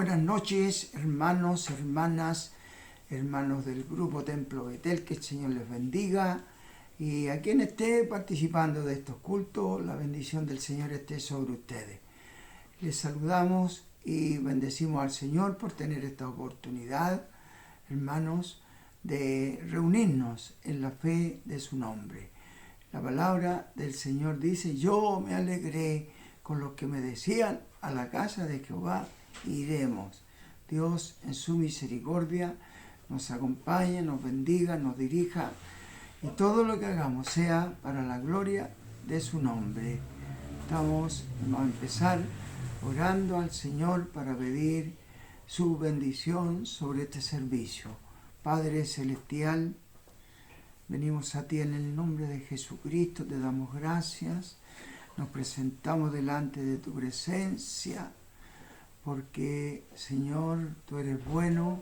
buenas noches, hermanos, hermanas, hermanos del Grupo Templo Betel, que el Señor les bendiga. Y a quien esté participando de estos cultos, la bendición del Señor esté sobre ustedes. Les saludamos y bendecimos al Señor por tener esta oportunidad, hermanos, de reunirnos en la fe de su nombre. La palabra del Señor dice: yo me alegré con los que me decían, a la casa de Jehová iremos. Dios en su misericordia nos acompañe, nos bendiga, nos dirija, y todo lo que hagamos sea para la gloria de su nombre. Vamos a empezar orando al Señor para pedir su bendición sobre este servicio. Padre Celestial, venimos a ti en el nombre de Jesucristo, te damos gracias, nos presentamos delante de tu presencia, porque, Señor, tú eres bueno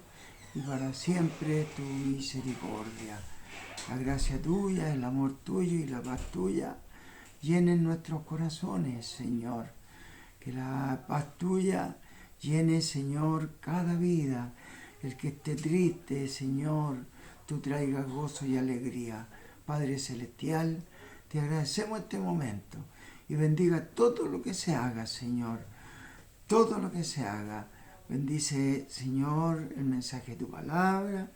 y para siempre tu misericordia. La gracia tuya, el amor tuyo y la paz tuya llenen nuestros corazones, Señor. Que la paz tuya llene, Señor, cada vida. El que esté triste, Señor, tú traigas gozo y alegría. Padre Celestial, te agradecemos este momento y bendiga todo lo que se haga, Señor. Todo lo que se haga. Bendice, Señor, el mensaje de tu palabra,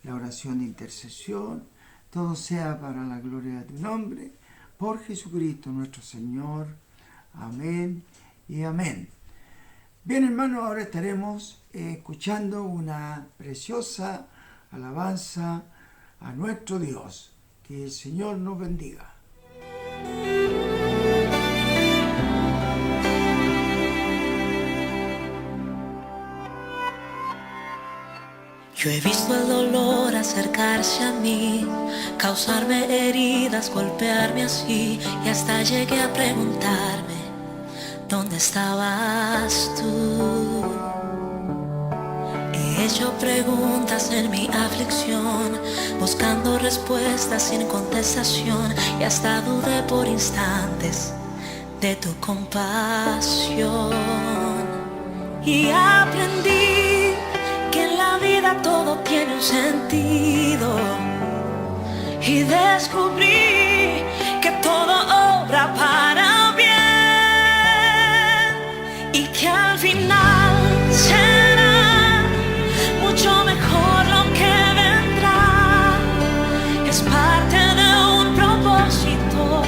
la oración de intercesión. Todo sea para la gloria de tu nombre. Por Jesucristo nuestro Señor. Amén y amén. Bien, hermanos, ahora estaremos escuchando una preciosa alabanza a nuestro Dios. Que el Señor nos bendiga. Yo he visto el dolor acercarse a mí, causarme heridas, golpearme así, y hasta llegué a preguntarme, ¿dónde estabas tú? He hecho preguntas en mi aflicción, buscando respuestas sin contestación, y hasta dudé por instantes de tu compasión. Y aprendí que en la vida todo tiene un sentido, y descubrí que todo obra para bien, y que al final será mucho mejor lo que vendrá. Es parte de un propósito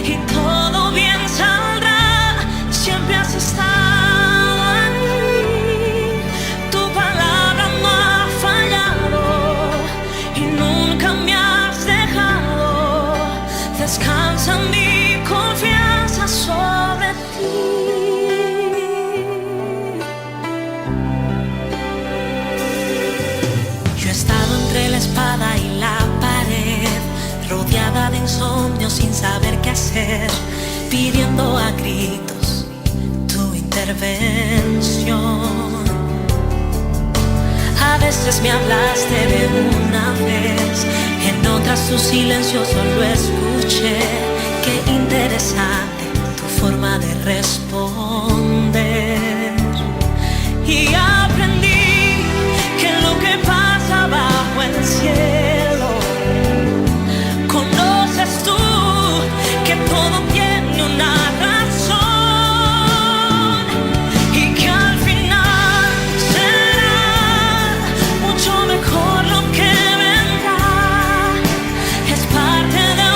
y todo bien saldrá. Siempre has estado ahí, tu palabra no ha fallado y nunca me has dejado. Descansa mi confianza sobre ti. Yo he estado entre la espada y la pared, rodeada de insomnio sin saber qué hacer, pidiendo a gritos tu intervención. A veces me hablaste de una vez, en otras tu silencio solo escuché. Qué interesante tu forma de responder. Y aprendí que lo que pasa bajo el cielo, conoces tú, que todo tiene una razón, y que al final será mucho mejor lo que vendrá. Es parte de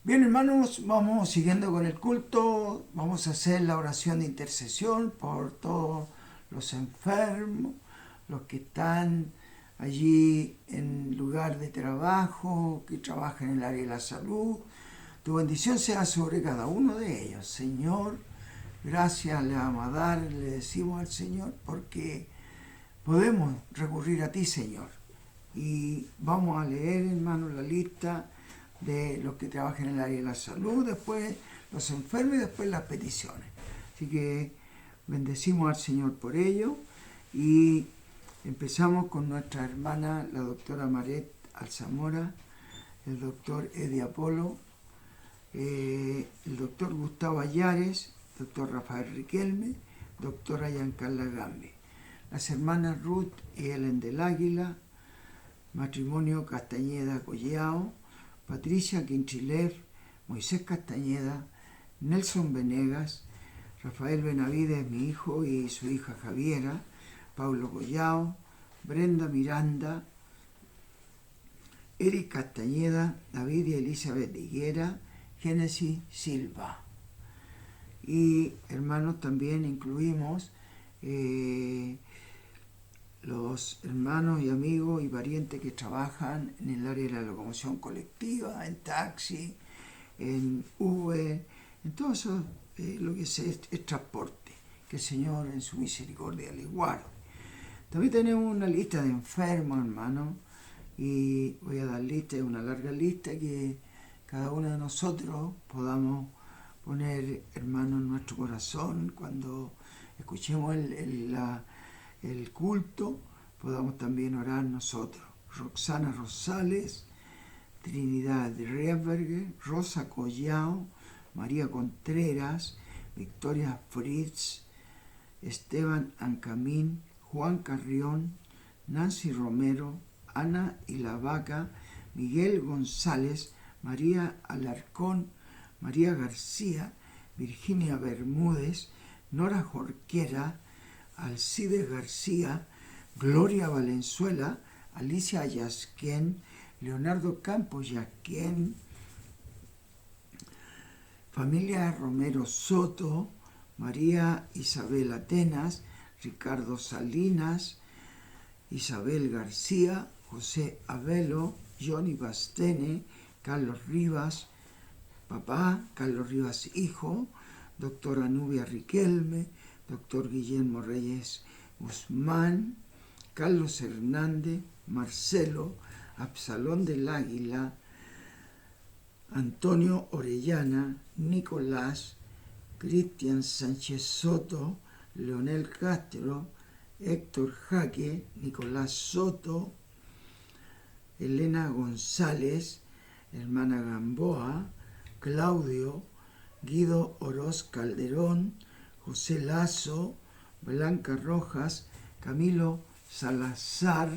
Bien, hermanos, vamos siguiendo con el culto. Vamos a hacer la oración de intercesión por todos los enfermos, los que están allí en lugar de trabajo, que trabajan en el área de la salud. Tu bendición sea sobre cada uno de ellos. Señor, gracias le vamos a dar, le decimos al Señor, porque podemos recurrir a ti, Señor. Y vamos a leer, hermanos, la lista de los que trabajan en el área de la salud, después los enfermos y después las peticiones. Así que bendecimos al Señor por ello y empezamos con nuestra hermana, la doctora Maret Alzamora, el doctor Eddie Apolo, el doctor Gustavo Ayares, doctor Rafael Riquelme, doctora Giancarla Gambi, las hermanas Ruth y Helen del Águila, matrimonio Castañeda Collao, Patricia Quinchilev, Moisés Castañeda, Nelson Venegas, Rafael Benavides, mi hijo, y su hija Javiera, Paulo Collao, Brenda Miranda, Eric Castañeda, David y Elizabeth Higuera, Génesis Silva. Y hermanos, también incluimos los hermanos y amigos y parientes que trabajan en el área de la locomoción colectiva, en taxi, en Uber, en todo eso, lo que es transporte, que el Señor en su misericordia les guarde. También tenemos una lista de enfermos, hermanos, y voy a dar lista, es una larga lista que cada uno de nosotros podamos poner, hermanos, en nuestro corazón cuando escuchemos el culto, podamos también orar nosotros. Roxana Rosales, Trinidad Riesberger, Rosa Collao, María Contreras, Victoria Fritz, Esteban Ancamín, Juan Carrión, Nancy Romero, Ana Ilavaca, Miguel González, María Alarcón, María García, Virginia Bermúdez, Nora Jorquera, Alcides García, Gloria Valenzuela, Alicia Yasquén, Leonardo Campos Yasquén, familia Romero Soto, María Isabel Atenas, Ricardo Salinas, Isabel García, José Abelo, Johnny Bastene, Carlos Rivas, papá, Carlos Rivas hijo, doctora Nubia Riquelme, doctor Guillermo Reyes Guzmán, Carlos Hernández, Marcelo, Absalón del Águila, Antonio Orellana, Nicolás, Cristian Sánchez Soto, Leonel Castro, Héctor Jaque, Nicolás Soto, Elena González, hermana Gamboa, Claudio, Guido Oroz Calderón, José Lazo, Blanca Rojas, Camilo Salazar.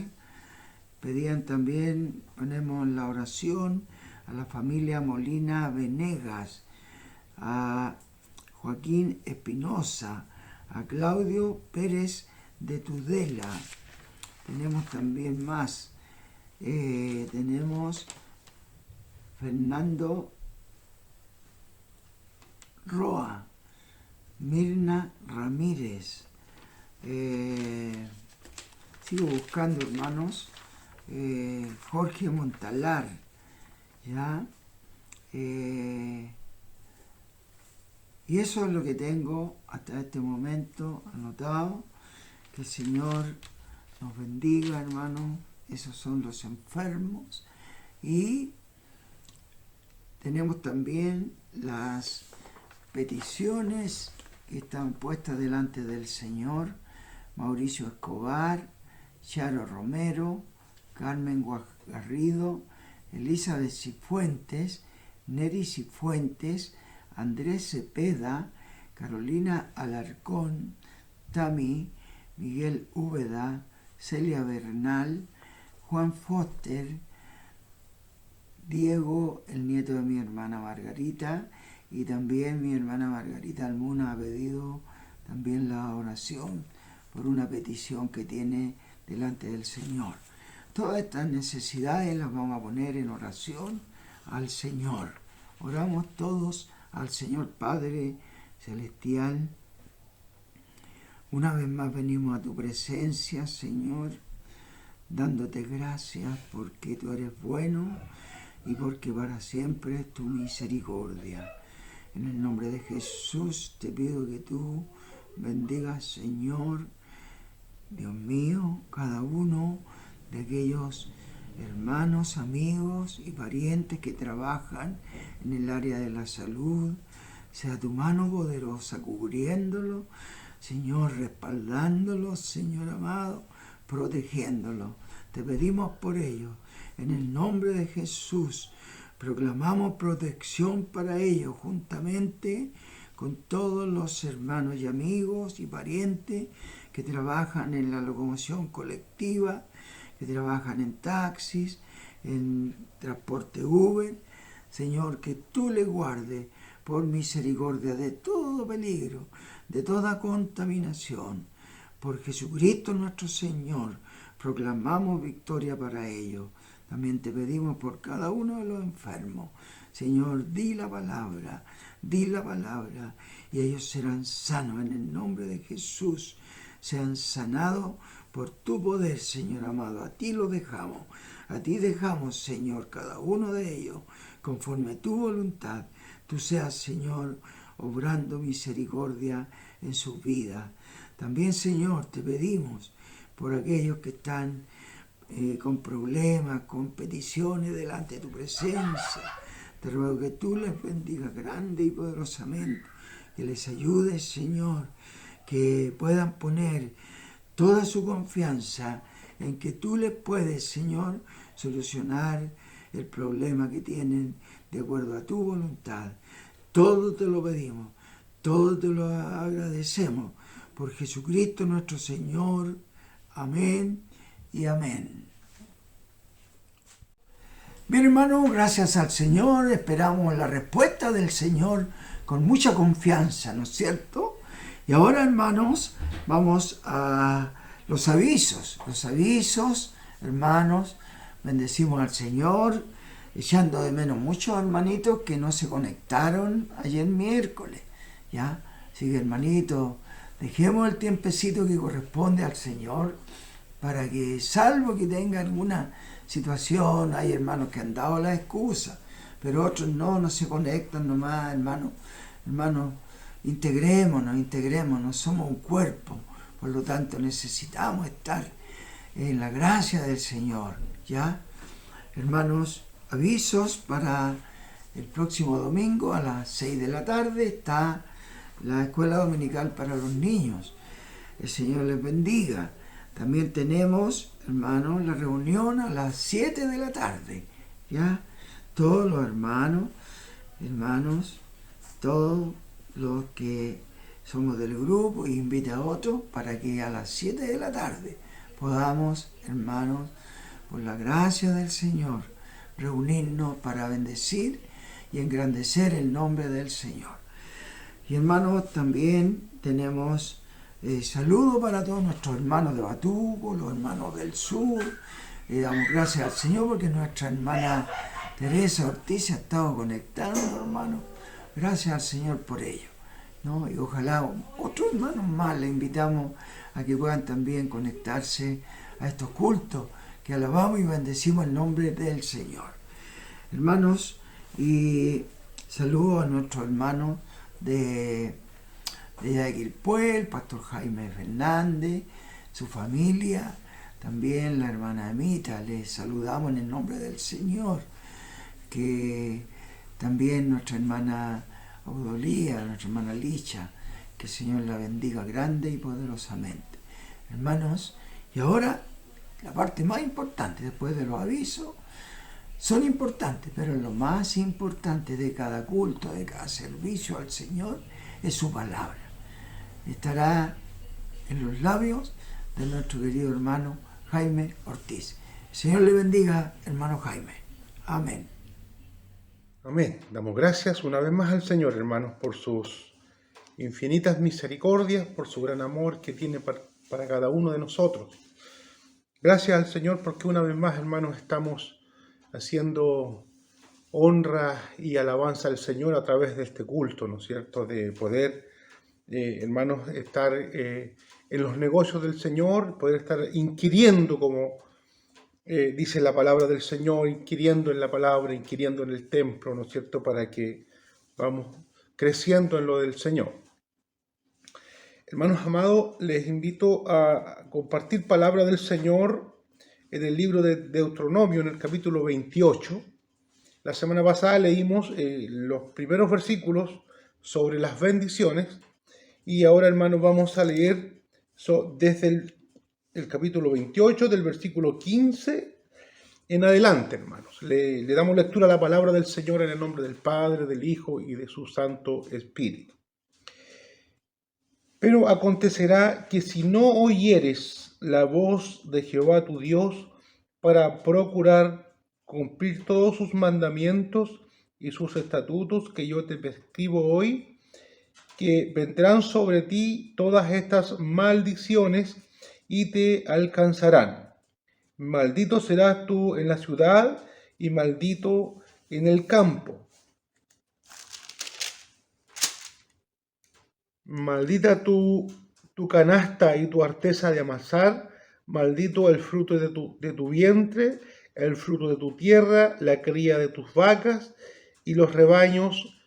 Pedían también, ponemos en la oración, a la familia Molina Venegas, a Joaquín Espinosa, a Claudio Pérez de Tudela. Tenemos también más. Tenemos Fernando Roa, Mirna Ramírez. Sigo buscando, hermanos. Jorge Montalar, ¿ya? Y eso es lo que tengo hasta este momento anotado. Que el Señor nos bendiga, hermanos. Esos son los enfermos. Y tenemos también las peticiones que están puestas delante del Señor. Mauricio Escobar, Charo Romero, Carmen Garrido, Elizabeth Cifuentes, Neri Cifuentes, Andrés Cepeda, Carolina Alarcón, Tami, Miguel Úbeda, Celia Bernal, Juan Foster, Diego, el nieto de mi hermana Margarita, y también mi hermana Margarita Almuna ha pedido también la oración por una petición que tiene delante del Señor. Todas estas necesidades las vamos a poner en oración al Señor. Oramos todos al Señor Padre Celestial. Una vez más venimos a tu presencia, Señor, dándote gracias porque tú eres bueno y porque para siempre es tu misericordia. En el nombre de Jesús te pido que tú bendigas, Señor, Dios mío, cada uno de aquellos hermanos, amigos y parientes que trabajan en el área de la salud. Sea tu mano poderosa cubriéndolo, Señor, respaldándolo, Señor amado, protegiéndolo. Te pedimos por ello. En el nombre de Jesús proclamamos protección para ellos juntamente con todos los hermanos y amigos y parientes que trabajan en la locomoción colectiva, que trabajan en taxis, en transporte Uber. Señor, que tú le guardes por misericordia de todo peligro, de toda contaminación. Por Jesucristo nuestro Señor, proclamamos victoria para ellos. También te pedimos por cada uno de los enfermos. Señor, di la palabra, y ellos serán sanos en el nombre de Jesús. Sean sanados por tu poder, Señor amado. A ti lo dejamos. A ti dejamos, Señor, cada uno de ellos, conforme a tu voluntad. Tú seas, Señor, obrando misericordia en sus vidas. También, Señor, te pedimos por aquellos que están con problemas, con peticiones delante de tu presencia. Te ruego que tú les bendigas grande y poderosamente, que les ayudes, Señor, que puedan poner toda su confianza en que tú les puedes, Señor, solucionar el problema que tienen de acuerdo a tu voluntad. Todo te lo pedimos, todo te lo agradecemos por Jesucristo nuestro Señor. Amén y amén. Bien, hermanos, gracias al Señor, esperamos la respuesta del Señor con mucha confianza, ¿no es cierto? Y ahora, hermanos, vamos a los avisos. Los avisos, hermanos, bendecimos al Señor, echando de menos muchos hermanitos que no se conectaron ayer miércoles, ¿ya? Así que, hermanitos, dejemos el tiempecito que corresponde al Señor para que, salvo que tenga alguna situación, hay hermanos que han dado la excusa, pero otros no se conectan nomás, hermanos. Hermanos, integrémonos, somos un cuerpo, por lo tanto necesitamos estar en la gracia del Señor, ¿ya? Hermanos, avisos para el próximo domingo a las 6 de la tarde está la escuela dominical para los niños. El Señor les bendiga. También tenemos, hermanos, la reunión a las 7 de la tarde, ¿ya? Todos los hermanos, todos los que somos del grupo, invita a otros para que a las 7 de la tarde podamos, hermanos, por la gracia del Señor, reunirnos para bendecir y engrandecer el nombre del Señor. Y hermanos, también tenemos saludos para todos nuestros hermanos de Batuco, los hermanos del sur. Damos gracias al Señor porque nuestra hermana Teresa Ortiz se ha estado conectando, hermanos. Gracias al Señor por ello, ¿no? Y ojalá otros hermanos más les invitamos a que puedan también conectarse a estos cultos que alabamos y bendecimos el nombre del Señor. Hermanos, y saludos a nuestros hermanos de Yaquilpué, el pastor Jaime Fernández, su familia, también la hermana Emita, les saludamos en el nombre del Señor, que también nuestra hermana Audolía, nuestra hermana Licha, que el Señor la bendiga grande y poderosamente. Hermanos, y ahora la parte más importante, después de los avisos, son importantes, pero lo más importante de cada culto, de cada servicio al Señor, es su palabra. Estará en los labios de nuestro querido hermano Jaime Ortiz. El Señor le bendiga, hermano Jaime. Amén. Amén. Damos gracias una vez más al Señor, hermanos, por sus infinitas misericordias, por su gran amor que tiene para cada uno de nosotros. Gracias al Señor porque una vez más, hermanos, estamos haciendo honra y alabanza al Señor a través de este culto, ¿no es cierto? De poder, hermanos, estar en los negocios del Señor, poder estar inquiriendo, como dice la palabra del Señor, inquiriendo en la palabra, inquiriendo en el templo, ¿no es cierto? Para que vamos creciendo en lo del Señor. Hermanos amados, les invito a compartir palabra del Señor en el libro de Deuteronomio, en el capítulo 28. La semana pasada leímos los primeros versículos sobre las bendiciones y ahora, hermanos, vamos a leer desde el capítulo 28, del versículo 15 en adelante, hermanos. Le damos lectura a la palabra del Señor en el nombre del Padre, del Hijo y de su Santo Espíritu. Pero acontecerá que si no oyeres la voz de Jehová tu Dios para procurar cumplir todos sus mandamientos y sus estatutos que yo te prescribo hoy, que vendrán sobre ti todas estas maldiciones y te alcanzarán. Maldito serás tú en la ciudad y maldito en el campo. Maldita tu canasta y tu arteza de amasar, maldito el fruto de tu vientre, el fruto de tu tierra, la cría de tus vacas y los rebaños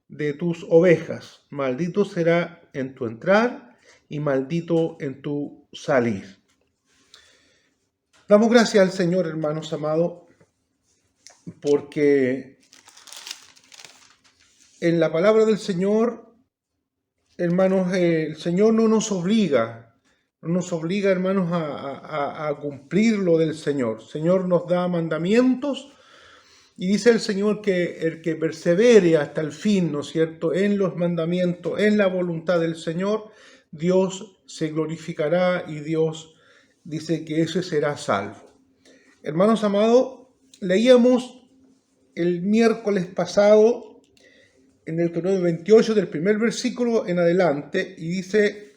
de tus ovejas. Maldito será en tu entrar y maldito en tu salir. Damos gracias al Señor, hermanos amados, porque en la palabra del Señor, hermanos, el Señor no nos obliga, hermanos, a cumplir lo del Señor. El Señor nos da mandamientos y dice el Señor que el que persevere hasta el fin, ¿no es cierto?, en los mandamientos, en la voluntad del Señor, Dios se glorificará y Dios dice que ese será salvo. Hermanos amados, leíamos el miércoles pasado en el Deuteronomio 28, del primer versículo en adelante, y dice: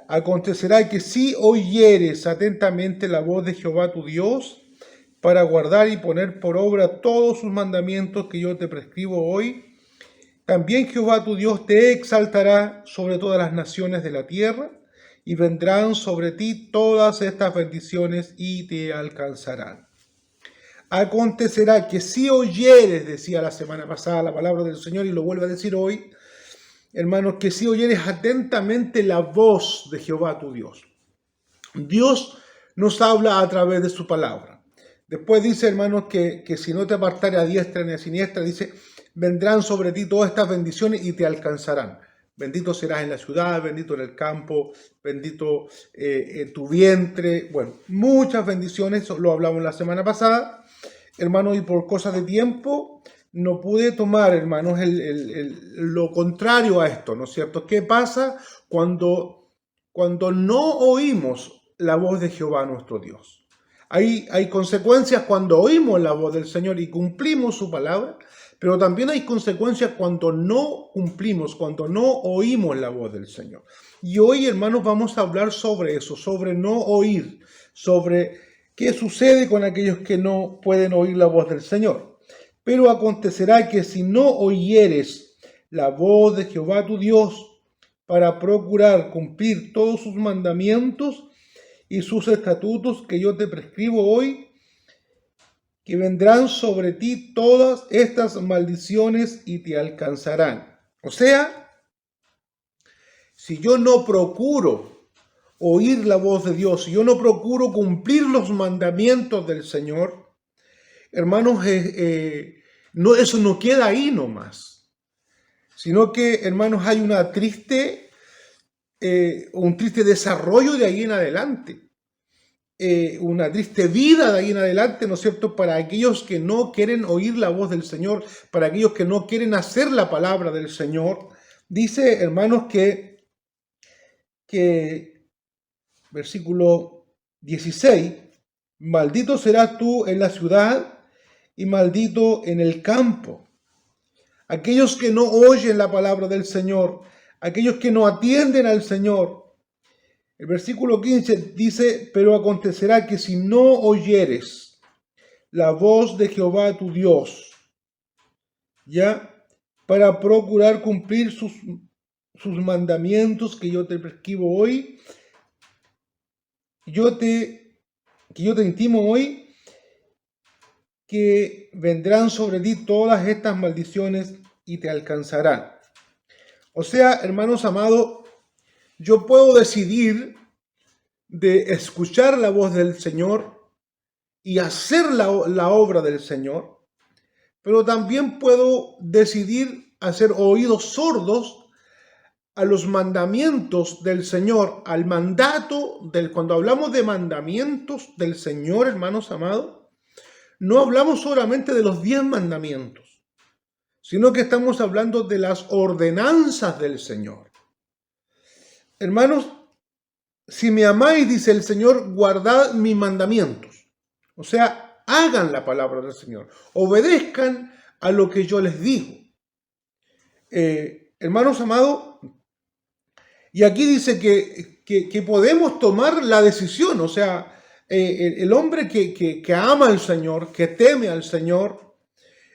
acontecerá que si oyeres atentamente la voz de Jehová tu Dios, para guardar y poner por obra todos sus mandamientos que yo te prescribo hoy, también Jehová tu Dios te exaltará sobre todas las naciones de la tierra, y vendrán sobre ti todas estas bendiciones y te alcanzarán. Acontecerá que si oyeres, decía la semana pasada la palabra del Señor y lo vuelve a decir hoy, hermanos, que si oyeres atentamente la voz de Jehová tu Dios. Dios nos habla a través de su palabra. Después dice, hermanos, que si no te apartares a diestra ni a siniestra, dice, vendrán sobre ti todas estas bendiciones y te alcanzarán. Bendito serás en la ciudad, bendito en el campo, bendito en tu vientre. Bueno, muchas bendiciones, lo hablamos la semana pasada. Hermanos, y por cosas de tiempo no pude tomar, hermanos, lo contrario a esto, ¿no es cierto? ¿Qué pasa cuando no oímos la voz de Jehová nuestro Dios? Hay consecuencias cuando oímos la voz del Señor y cumplimos su palabra, pero también hay consecuencias cuando no cumplimos, cuando no oímos la voz del Señor. Y hoy, hermanos, vamos a hablar sobre eso, sobre no oír, sobre qué sucede con aquellos que no pueden oír la voz del Señor. Pero acontecerá que si no oyeres la voz de Jehová tu Dios para procurar cumplir todos sus mandamientos y sus estatutos que yo te prescribo hoy, que vendrán sobre ti todas estas maldiciones y te alcanzarán. O sea, si yo no procuro oír la voz de Dios, si yo no procuro cumplir los mandamientos del Señor, hermanos, eso no queda ahí nomás, sino que, hermanos, hay un triste desarrollo de ahí en adelante. Una triste vida de ahí en adelante, ¿no es cierto?, para aquellos que no quieren oír la voz del Señor, para aquellos que no quieren hacer la palabra del Señor. Dice, hermanos, que versículo 16, maldito serás tú en la ciudad y maldito en el campo. Aquellos que no oyen la palabra del Señor, aquellos que no atienden al Señor. El versículo 15 dice, pero acontecerá que si no oyeres la voz de Jehová tu Dios ya, para procurar cumplir sus mandamientos que yo te prescribo hoy, que yo te intimo hoy, que vendrán sobre ti todas estas maldiciones y te alcanzarán. O sea, hermanos amados, yo puedo decidir de escuchar la voz del Señor y hacer la obra del Señor, pero también puedo decidir hacer oídos sordos a los mandamientos del Señor, al mandato cuando hablamos de mandamientos del Señor, hermanos amados, no hablamos solamente de los 10 mandamientos, sino que estamos hablando de las ordenanzas del Señor. Hermanos, si me amáis, dice el Señor, guardad mis mandamientos. O sea, hagan la palabra del Señor, obedezcan a lo que yo les digo. Hermanos amados, y aquí dice que podemos tomar la decisión, o sea, el hombre que ama al Señor, que teme al Señor,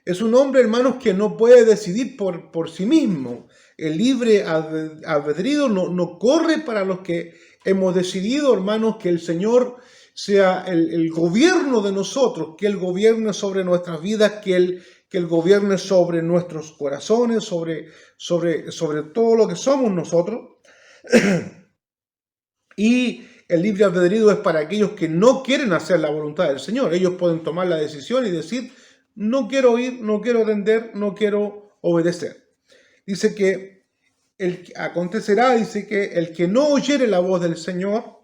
es un hombre, hermanos, que no puede decidir por sí mismo. El libre albedrío no corre para los que hemos decidido, hermanos, que el Señor sea el gobierno de nosotros, que Él gobierne sobre nuestras vidas, que Él gobierne sobre nuestros corazones, sobre todo lo que somos nosotros. Y el libre albedrío es para aquellos que no quieren hacer la voluntad del Señor. Ellos pueden tomar la decisión y decir, no quiero oír, no quiero atender, no quiero obedecer. Dice que acontecerá, dice que el que no oyere la voz del Señor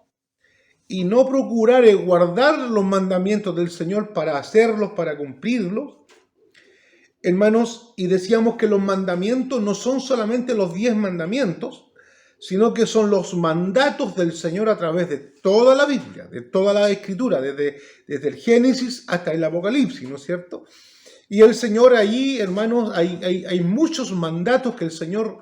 y no procurare guardar los mandamientos del Señor para hacerlos, para cumplirlos, hermanos, y decíamos que los mandamientos no son solamente los 10 mandamientos, sino que son los mandatos del Señor a través de toda la Biblia, de toda la Escritura, desde el Génesis hasta el Apocalipsis, ¿no es cierto? Y el Señor ahí, hermanos, hay muchos mandatos que el Señor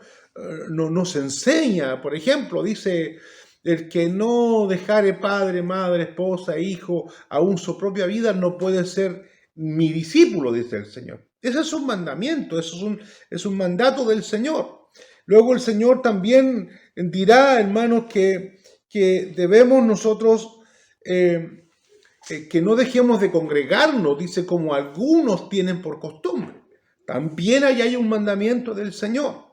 nos enseña. Por ejemplo, dice, el que no dejare padre, madre, esposa, hijo, aún su propia vida, no puede ser mi discípulo, dice el Señor. Ese es un mandamiento, eso es un mandato del Señor. Luego el Señor también dirá, hermanos, que debemos nosotros, que no dejemos de congregarnos, dice, como algunos tienen por costumbre. También ahí hay un mandamiento del Señor.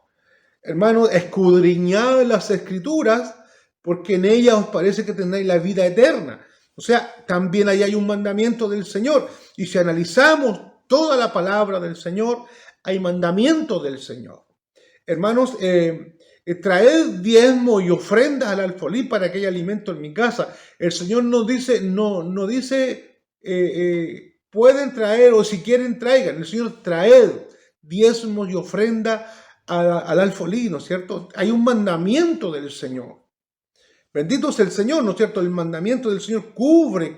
Hermanos, escudriñad las Escrituras, porque en ellas os parece que tendréis la vida eterna. O sea, también ahí hay un mandamiento del Señor. Y si analizamos toda la palabra del Señor, hay mandamientos del Señor. Hermanos, traed diezmo y ofrendas al alfolí para que haya alimento en mi casa. El Señor nos dice, no dice, pueden traer o si quieren traigan. El Señor traed diezmos y ofrenda al alfolí, ¿no es cierto? Hay un mandamiento del Señor. Bendito es el Señor, ¿no es cierto? El mandamiento del Señor cubre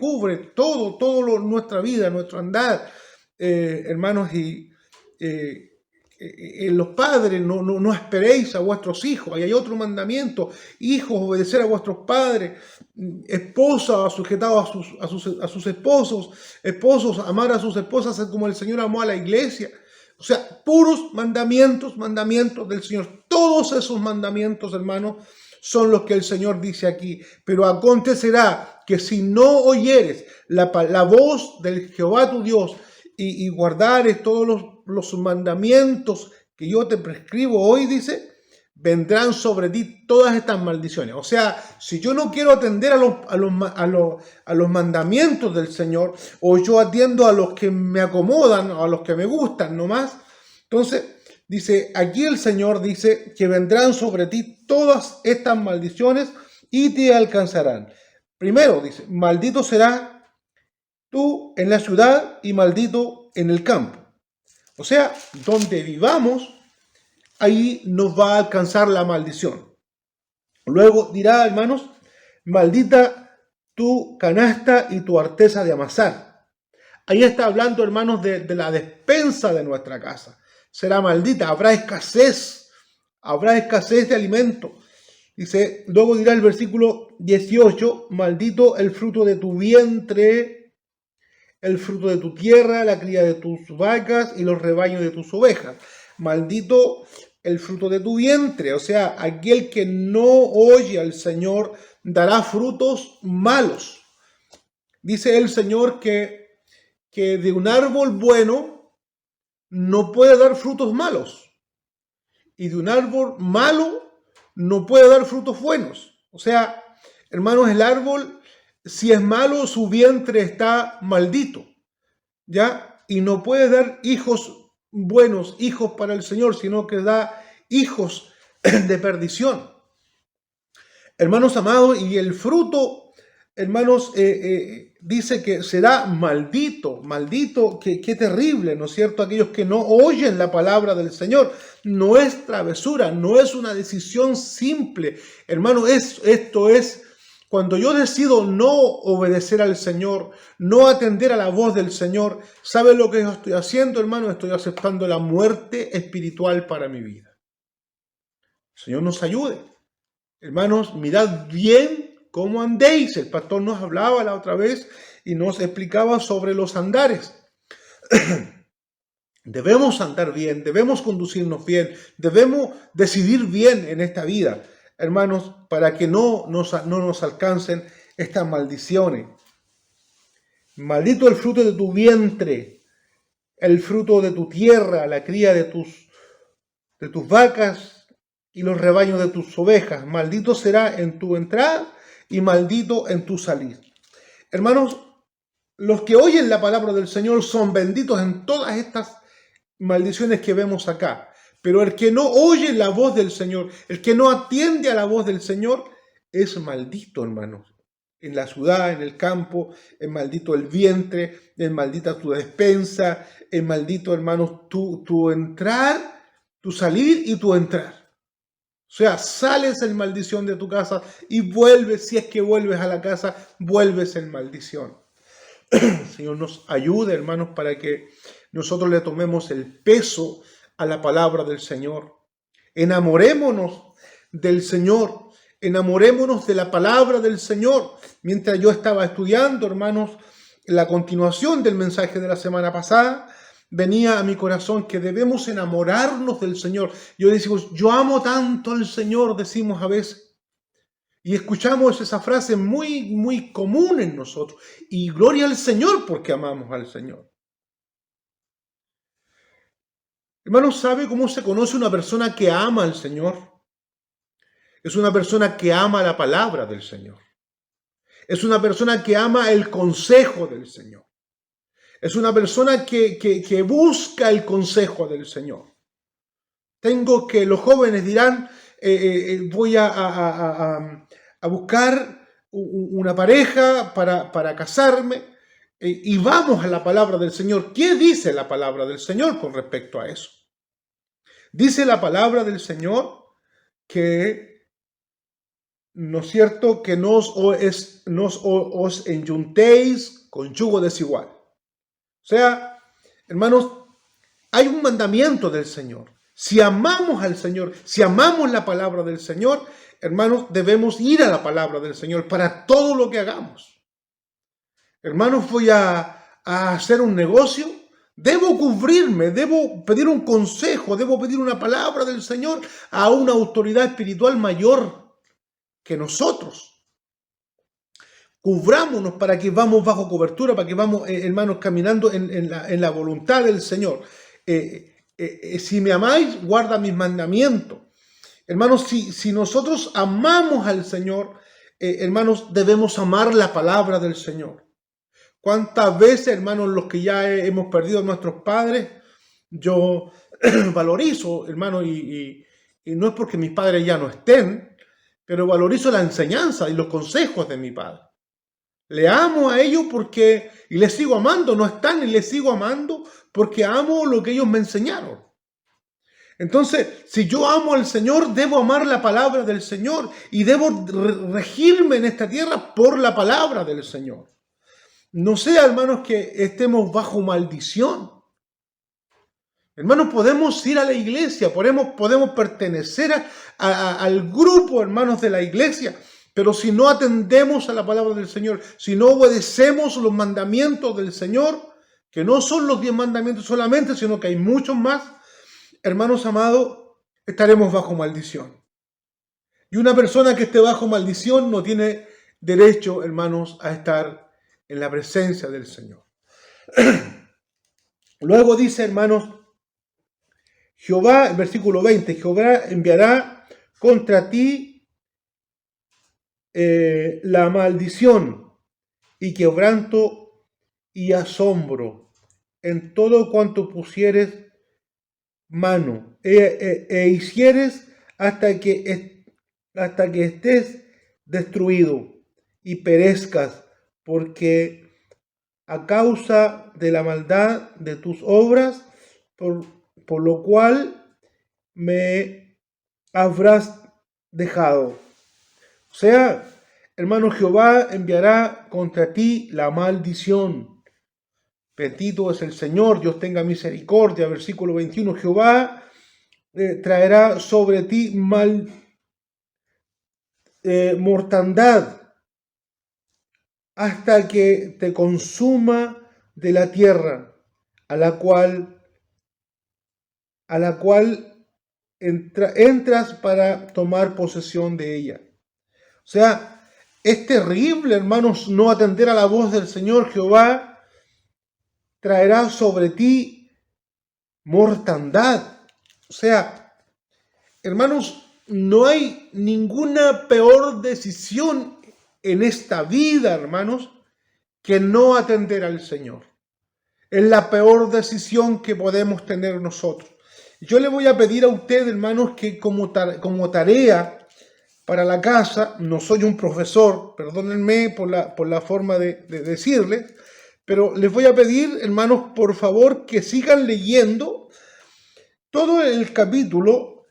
todo nuestra vida, nuestro andar, hermanos, y los padres, no esperéis a vuestros hijos. Ahí hay otro mandamiento: hijos, obedecer a vuestros padres; esposas, sujetados a sus esposos; esposos, amar a sus esposas como el Señor amó a la iglesia. O sea, puros mandamientos del Señor. Todos esos mandamientos, hermanos, son los que el Señor dice aquí. Pero acontecerá que si no oyeres la voz del Jehová tu Dios y guardares todos los mandamientos que yo te prescribo hoy, dice, vendrán sobre ti todas estas maldiciones. O sea, si yo no quiero atender a los mandamientos del Señor, o yo atiendo a los que me acomodan, o a los que me gustan nomás, entonces dice, aquí el Señor dice que vendrán sobre ti todas estas maldiciones y te alcanzarán. Primero dice, maldito serás tú en la ciudad y maldito en el campo. O sea, donde vivamos, ahí nos va a alcanzar la maldición. Luego dirá, hermanos, maldita tu canasta y tu arteza de amasar. Ahí está hablando, hermanos, de la despensa de nuestra casa. Será maldita, habrá escasez de alimento. Dice, luego dirá el versículo 18, maldito el fruto de tu vientre, el fruto de tu tierra, la cría de tus vacas y los rebaños de tus ovejas. Maldito el fruto de tu vientre, o sea, aquel que no oye al Señor dará frutos malos. Dice el Señor que de un árbol bueno no puede dar frutos malos, y de un árbol malo no puede dar frutos buenos. O sea, hermanos, el árbol, si es malo, su vientre está maldito, ¿ya? Y no puede dar hijos buenos, hijos para el Señor, sino que da hijos de perdición. Hermanos amados, y el fruto, hermanos, dice que será maldito, maldito, qué terrible, ¿no es cierto? Aquellos que no oyen la palabra del Señor. No es travesura, no es una decisión simple. Hermano, esto es cuando yo decido no obedecer al Señor, no atender a la voz del Señor. ¿Sabe lo que yo estoy haciendo, hermano? Estoy aceptando la muerte espiritual para mi vida. El Señor nos ayude. Hermanos, mirad bien cómo andéis. El pastor nos hablaba la otra vez y nos explicaba sobre los andares. Debemos andar bien, debemos conducirnos bien, debemos decidir bien en esta vida, hermanos, para que no nos alcancen estas maldiciones. Maldito el fruto de tu vientre, el fruto de tu tierra, la cría de tus vacas y los rebaños de tus ovejas. Maldito será en tu entrada y maldito en tu salir. Hermanos, los que oyen la palabra del Señor son benditos en todas estas maldiciones que vemos acá. Pero el que no oye la voz del Señor, el que no atiende a la voz del Señor, es maldito, hermanos. En la ciudad, en el campo, es maldito el vientre, es maldita tu despensa, es maldito, hermanos, tu entrar, tu salir y tu entrar. O sea, sales en maldición de tu casa y vuelves, si es que vuelves a la casa, vuelves en maldición. El Señor nos ayude, hermanos, para que nosotros le tomemos el peso a la palabra del Señor. Enamorémonos del Señor, enamorémonos de la palabra del Señor. Mientras yo estaba estudiando, hermanos, la continuación del mensaje de la semana pasada, venía a mi corazón que debemos enamorarnos del Señor. Yo amo tanto al Señor, decimos a veces. Y escuchamos esa frase muy, muy común en nosotros. Y gloria al Señor porque amamos al Señor. Hermanos, ¿sabe cómo se conoce una persona que ama al Señor? Es una persona que ama la palabra del Señor. Es una persona que ama el consejo del Señor. Es una persona que busca el consejo del Señor. Los jóvenes dirán, voy a buscar una pareja para casarme, y vamos a la palabra del Señor. ¿Qué dice la palabra del Señor con respecto a eso? Dice la palabra del Señor que, ¿no es cierto?, que no os enyuntéis con yugo desigual. O sea, hermanos, hay un mandamiento del Señor. Si amamos al Señor, si amamos la palabra del Señor, hermanos, debemos ir a la palabra del Señor para todo lo que hagamos. Hermanos, voy a hacer un negocio, debo cubrirme, debo pedir un consejo, debo pedir una palabra del Señor a una autoridad espiritual mayor que nosotros. Cubrámonos para que vamos bajo cobertura, para que vamos, hermanos, caminando en la voluntad del Señor. Si me amáis, guarda mis mandamientos. Hermanos, si nosotros amamos al Señor, hermanos, debemos amar la palabra del Señor. ¿Cuántas veces, hermanos, los que ya hemos perdido a nuestros padres, yo valorizo, hermanos, y no es porque mis padres ya no estén, pero valorizo la enseñanza y los consejos de mi padre. Le amo a ellos y les sigo amando, no están y les sigo amando porque amo lo que ellos me enseñaron. Entonces, si yo amo al Señor, debo amar la palabra del Señor y debo regirme en esta tierra por la palabra del Señor. No sea, hermanos, que estemos bajo maldición. Hermanos, podemos ir a la iglesia, podemos pertenecer al grupo, hermanos, de la iglesia, Pero si no atendemos a la palabra del Señor, si no obedecemos los mandamientos del Señor, que no son los 10 mandamientos solamente, sino que hay muchos más, hermanos amados, estaremos bajo maldición. Y una persona que esté bajo maldición no tiene derecho, hermanos, a estar en la presencia del Señor. Luego dice, hermanos, Jehová, el versículo 20, Jehová enviará contra ti la maldición y quebranto y asombro en todo cuanto pusieres mano hicieres hasta que estés destruido y perezcas, porque a causa de la maldad de tus obras, por lo cual me habrás dejado. O sea, hermano, Jehová enviará contra ti la maldición. Bendito es el Señor, Dios tenga misericordia. Versículo 21, Jehová traerá sobre ti mortandad hasta que te consuma de la tierra a la cual entras para tomar posesión de ella. O sea, es terrible, hermanos, no atender a la voz del Señor. Jehová traerá sobre ti mortandad. O sea, hermanos, no hay ninguna peor decisión en esta vida, hermanos, que no atender al Señor. Es la peor decisión que podemos tener nosotros. Yo le voy a pedir a usted, hermanos, que como tarea para la casa, no soy un profesor, perdónenme por la forma de decirles, pero les voy a pedir, hermanos, por favor, que sigan leyendo todo el capítulo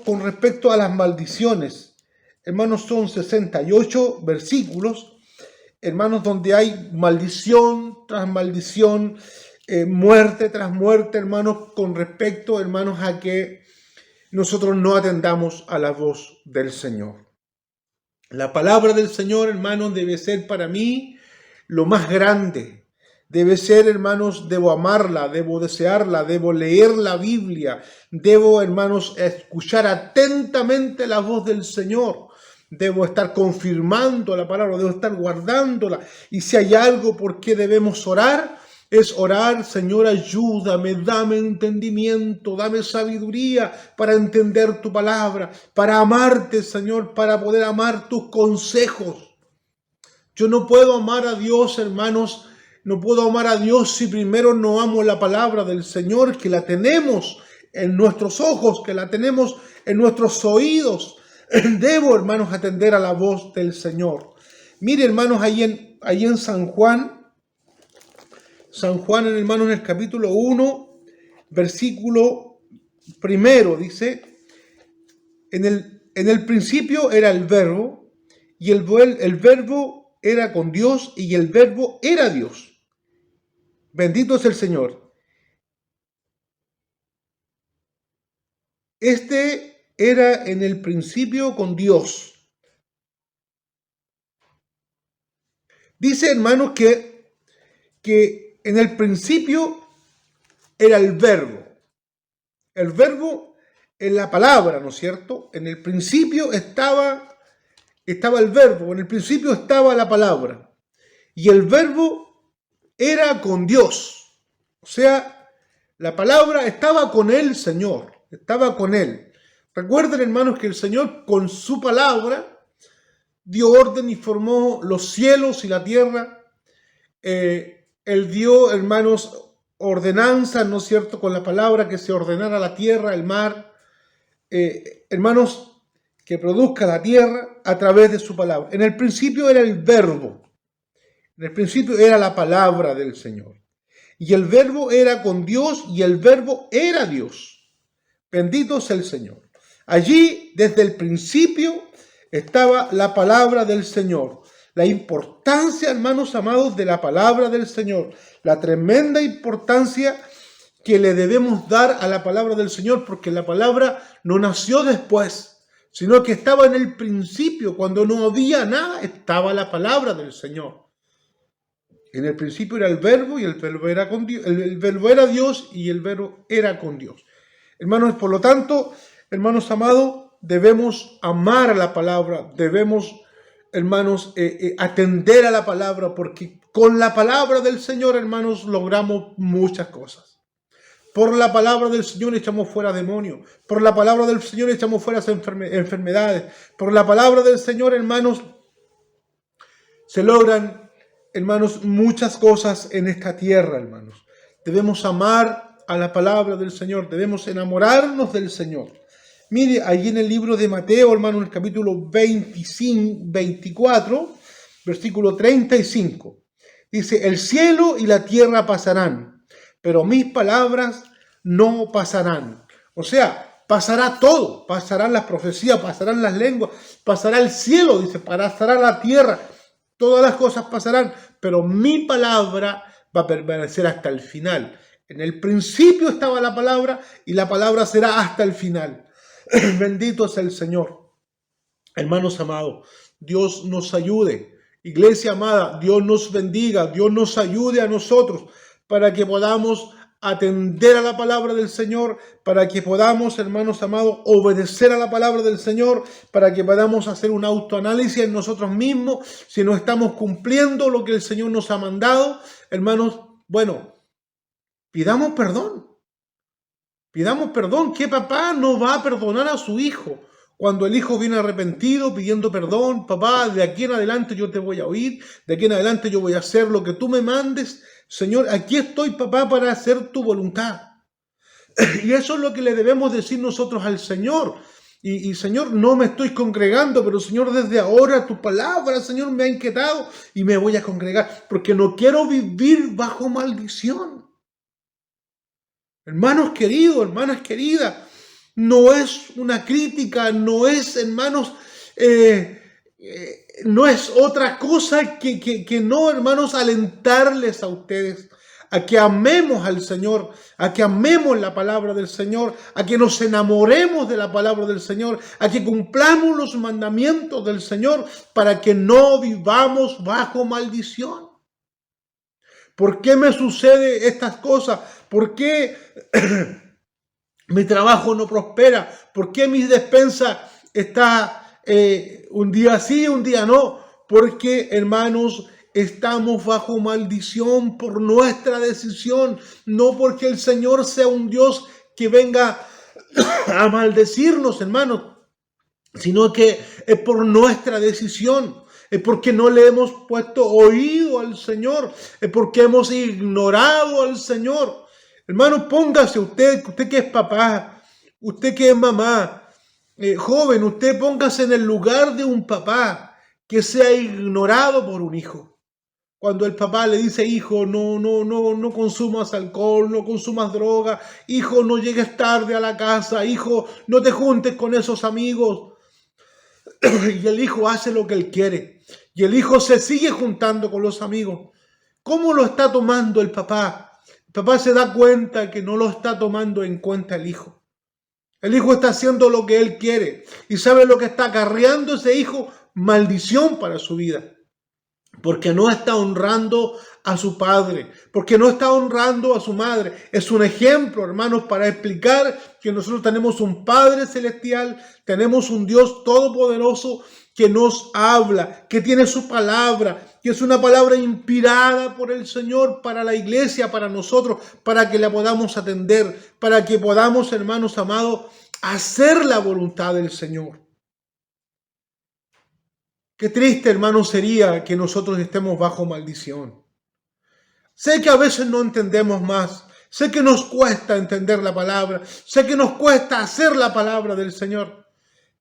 con respecto a las maldiciones. Hermanos, son 68 versículos, hermanos, donde hay maldición tras maldición, muerte tras muerte, hermanos, con respecto, hermanos, a que nosotros no atendamos a la voz del Señor. La palabra del Señor, hermanos, debe ser para mí lo más grande. Debe ser, hermanos, debo amarla, debo desearla, debo leer la Biblia, debo, hermanos, escuchar atentamente la voz del Señor. Debo estar confirmando la palabra, debo estar guardándola. Y si hay algo por qué debemos orar, es orar: Señor, ayúdame, dame entendimiento, dame sabiduría para entender tu palabra, para amarte, Señor, para poder amar tus consejos. Yo no puedo amar a Dios, hermanos, no puedo amar a Dios si primero no amo la palabra del Señor, que la tenemos en nuestros ojos, que la tenemos en nuestros oídos. Debo, hermanos, atender a la voz del Señor. Mire, hermanos, ahí en San Juan, hermanos, en el capítulo 1, versículo 1, dice: en el principio era el verbo, y el verbo era con Dios, y el verbo era Dios. Bendito es el Señor. Este era en el principio con Dios. Dice, hermanos, que en el principio era el verbo. El verbo es la palabra, ¿no es cierto? En el principio estaba el verbo, en el principio estaba la palabra. Y el verbo era con Dios. O sea, la palabra estaba con el Señor, estaba con Él. Recuerden, hermanos, que el Señor con su palabra dio orden y formó los cielos y la tierra. Él dio, hermanos, ordenanzas, ¿no es cierto?, con la palabra, que se ordenara la tierra, el mar, hermanos, que produzca la tierra a través de su palabra. En el principio era el verbo, en el principio era la palabra del Señor. Y el verbo era con Dios, y el verbo era Dios. Bendito es el Señor. Allí, desde el principio, estaba la palabra del Señor. La importancia, hermanos amados, de la palabra del Señor. La tremenda importancia que le debemos dar a la palabra del Señor, porque la palabra no nació después, sino que estaba en el principio. Cuando no había nada, estaba la palabra del Señor. En el principio era el verbo y el verbo era con Dios, el verbo era Dios y el verbo era con Dios. Hermanos, por lo tanto, hermanos amados, debemos amar a la palabra, debemos, hermanos, atender a la palabra, porque con la palabra del Señor, hermanos, logramos muchas cosas. Por la palabra del Señor echamos fuera demonios, por la palabra del Señor echamos fuera enfermedades, por la palabra del Señor, hermanos, se logran, hermanos, muchas cosas en esta tierra, hermanos. Debemos amar a la palabra del Señor, debemos enamorarnos del Señor. Mire, allí en el libro de Mateo, hermano, en el capítulo 24, versículo 35, dice: el cielo y la tierra pasarán, pero mis palabras no pasarán. O sea, pasará todo, pasarán las profecías, pasarán las lenguas, pasará el cielo, dice, pasará la tierra, todas las cosas pasarán, pero mi palabra va a permanecer hasta el final. En el principio estaba la palabra y la palabra será hasta el final. Bendito sea el Señor. Hermanos amados, Dios nos ayude. Iglesia amada, Dios nos bendiga, Dios nos ayude a nosotros para que podamos atender a la palabra del Señor, para que podamos, hermanos amados, obedecer a la palabra del Señor, para que podamos hacer un autoanálisis en nosotros mismos, si no estamos cumpliendo lo que el Señor nos ha mandado. Hermanos, bueno, pidamos perdón. Pidamos perdón. ¿Qué papá no va a perdonar a su hijo cuando el hijo viene arrepentido pidiendo perdón? Papá, de aquí en adelante yo te voy a oír, de aquí en adelante yo voy a hacer lo que tú me mandes. Señor, aquí estoy, papá, para hacer tu voluntad. Y eso es lo que le debemos decir nosotros al Señor. Y Señor, no me estoy congregando, pero Señor, desde ahora tu palabra, Señor, me ha inquietado y me voy a congregar, porque no quiero vivir bajo maldición. Hermanos queridos, hermanas queridas, no es una crítica, no es, hermanos, no es otra cosa que no, hermanos, alentarles a ustedes a que amemos al Señor, a que amemos la palabra del Señor, a que nos enamoremos de la palabra del Señor, a que cumplamos los mandamientos del Señor para que no vivamos bajo maldición. ¿Por qué me sucede estas cosas? ¿Por qué mi trabajo no prospera? ¿Por qué mi despensa está un día sí, un día no? Porque, hermanos, estamos bajo maldición por nuestra decisión, no porque el Señor sea un Dios que venga a maldecirnos, hermanos, sino que es por nuestra decisión. Es porque no le hemos puesto oído al Señor. Es porque hemos ignorado al Señor. Hermano, póngase usted que es papá, usted que es mamá, joven, usted póngase en el lugar de un papá que sea ignorado por un hijo. Cuando el papá le dice: hijo, no consumas alcohol, no consumas droga, hijo, no llegues tarde a la casa, hijo, no te juntes con esos amigos. Y el hijo hace lo que él quiere. Y el hijo se sigue juntando con los amigos. ¿Cómo lo está tomando el papá? El papá se da cuenta que no lo está tomando en cuenta el hijo. El hijo está haciendo lo que él quiere. ¿Y sabe lo que está acarreando ese hijo? Maldición para su vida. Porque no está honrando a su padre, porque no está honrando a su madre. Es un ejemplo, hermanos, para explicar que nosotros tenemos un Padre Celestial, tenemos un Dios Todopoderoso que nos habla, que tiene su palabra, que es una palabra inspirada por el Señor para la iglesia, para nosotros, para que la podamos atender, para que podamos, hermanos amados, hacer la voluntad del Señor. Qué triste, hermanos, sería que nosotros estemos bajo maldición. Sé que a veces no entendemos más. Sé que nos cuesta entender la palabra. Sé que nos cuesta hacer la palabra del Señor.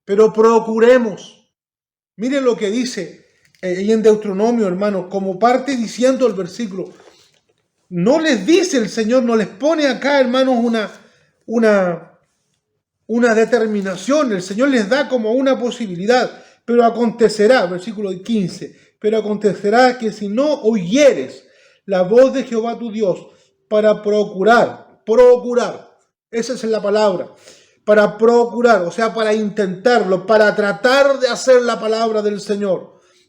Pero procuremos. Miren lo que dice ahí en Deuteronomio, hermanos, como parte diciendo el versículo. No les dice el Señor, no les pone acá, hermanos, una determinación. El Señor les da como una posibilidad. Pero acontecerá, versículo 15, pero acontecerá que si no oyeres la voz de Jehová tu Dios para procurar, esa es la palabra, para procurar, o sea, para intentarlo, para tratar de hacer la palabra del Señor.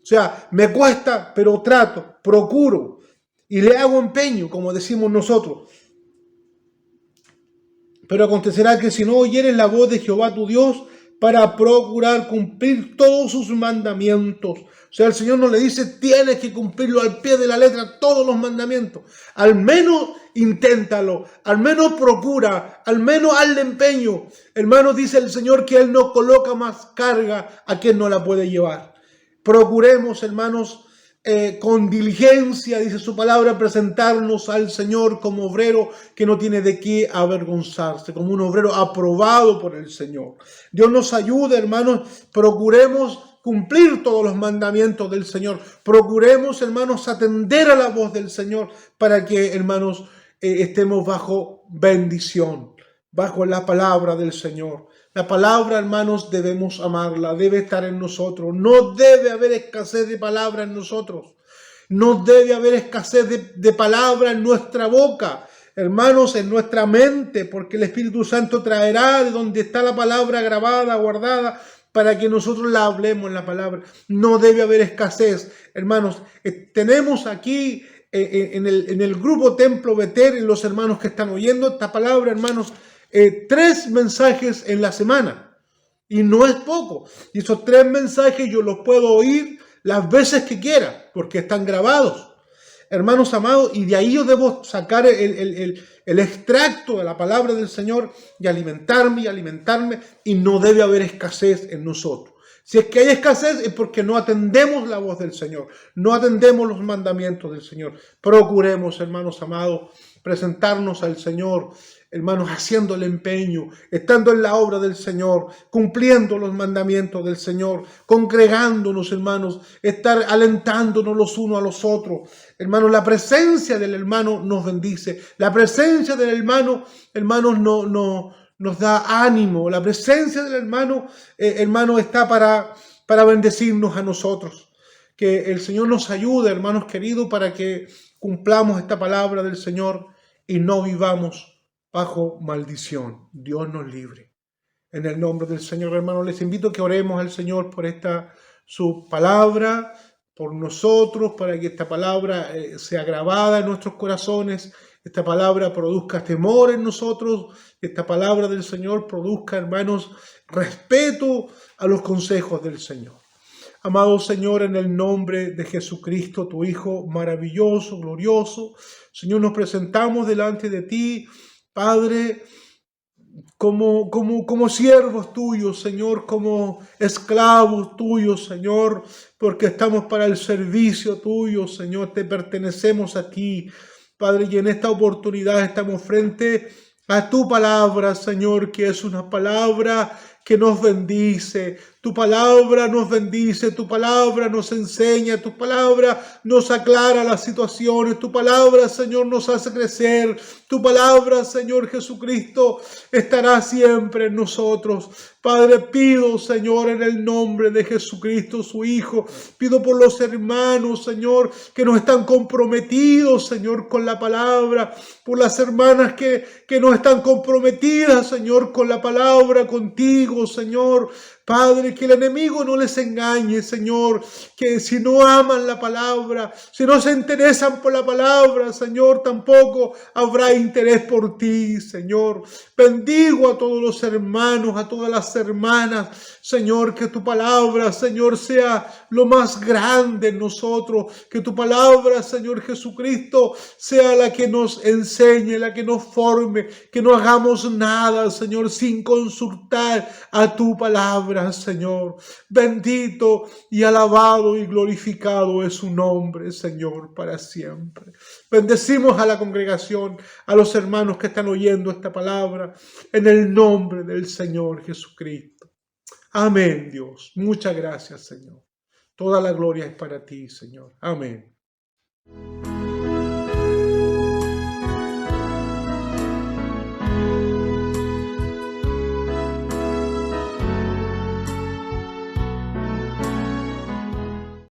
O sea, me cuesta, pero trato, procuro y le hago empeño, como decimos nosotros. Pero acontecerá que si no oyeres la voz de Jehová tu Dios para procurar cumplir todos sus mandamientos. O sea, el Señor no le dice, tienes que cumplirlo al pie de la letra, todos los mandamientos. Al menos inténtalo, al menos procura, al menos hazle empeño. Hermanos, dice el Señor que Él no coloca más carga a quien no la puede llevar. Procuremos, hermanos, con diligencia, dice su palabra, presentarnos al Señor como obrero que no tiene de qué avergonzarse, como un obrero aprobado por el Señor. Dios nos ayude, hermanos, procuremos cumplir todos los mandamientos del Señor. Procuremos, hermanos, atender a la voz del Señor para que, hermanos, estemos bajo bendición, bajo la palabra del Señor. La palabra, hermanos, debemos amarla, debe estar en nosotros. No debe haber escasez de palabra en nosotros. No debe haber escasez de palabra en nuestra boca, hermanos, en nuestra mente, porque el Espíritu Santo traerá de donde está la palabra grabada, guardada, para que nosotros la hablemos en la palabra. No debe haber escasez, hermanos. Tenemos aquí en el grupo Templo Betel, en los hermanos que están oyendo esta palabra, hermanos, 3 mensajes en la semana, y no es poco. Y esos 3 mensajes yo los puedo oír las veces que quiera, porque están grabados, hermanos amados, y de ahí yo debo sacar el extracto de la palabra del Señor y alimentarme, y no debe haber escasez en nosotros. Si es que hay escasez es porque no atendemos la voz del Señor, no atendemos los mandamientos del Señor. Procuremos, hermanos amados, presentarnos al Señor, hermanos, haciendo el empeño, estando en la obra del Señor, cumpliendo los mandamientos del Señor, congregándonos, hermanos, estar alentándonos los unos a los otros. Hermanos, la presencia del hermano nos bendice, la presencia del hermano, hermanos, nos da ánimo, la presencia del hermano, hermano, está para bendecirnos a nosotros. Que el Señor nos ayude, hermanos queridos, para que cumplamos esta palabra del Señor y no vivamos bajo maldición. Dios nos libre. En el nombre del Señor, hermanos, les invito a que oremos al Señor por esta su palabra, por nosotros, para que esta palabra sea grabada en nuestros corazones, esta palabra produzca temor en nosotros, esta palabra del Señor produzca, hermanos, respeto a los consejos del Señor. Amado Señor, en el nombre de Jesucristo, tu Hijo maravilloso, glorioso, Señor, nos presentamos delante de ti, Padre, como siervos tuyos, Señor, como esclavos tuyos, Señor, porque estamos para el servicio tuyo, Señor, te pertenecemos a ti, Padre, y en esta oportunidad estamos frente a tu palabra, Señor, que es una palabra que nos bendice. Tu palabra nos bendice, tu palabra nos enseña, tu palabra nos aclara las situaciones, tu palabra, Señor, nos hace crecer, tu palabra, Señor Jesucristo, estará siempre en nosotros. Padre, pido, Señor, en el nombre de Jesucristo, su Hijo, pido por los hermanos, Señor, que no están comprometidos, Señor, con la palabra, por las hermanas que no están comprometidas, Señor, con la palabra, contigo, Señor. Padre, que el enemigo no les engañe, Señor, que si no aman la palabra, si no se interesan por la palabra, Señor, tampoco habrá interés por ti, Señor. Bendigo a todos los hermanos, a todas las hermanas, Señor, que tu palabra, Señor, sea lo más grande en nosotros, que tu palabra, Señor Jesucristo, sea la que nos enseñe, la que nos forme, que no hagamos nada, Señor, sin consultar a tu palabra, Señor. Bendito y alabado y glorificado es su nombre, Señor, para siempre. Bendecimos a la congregación, a los hermanos que están oyendo esta palabra, en el nombre del Señor Jesucristo. Amén, Dios. Muchas gracias, Señor. Toda la gloria es para ti, Señor. Amén.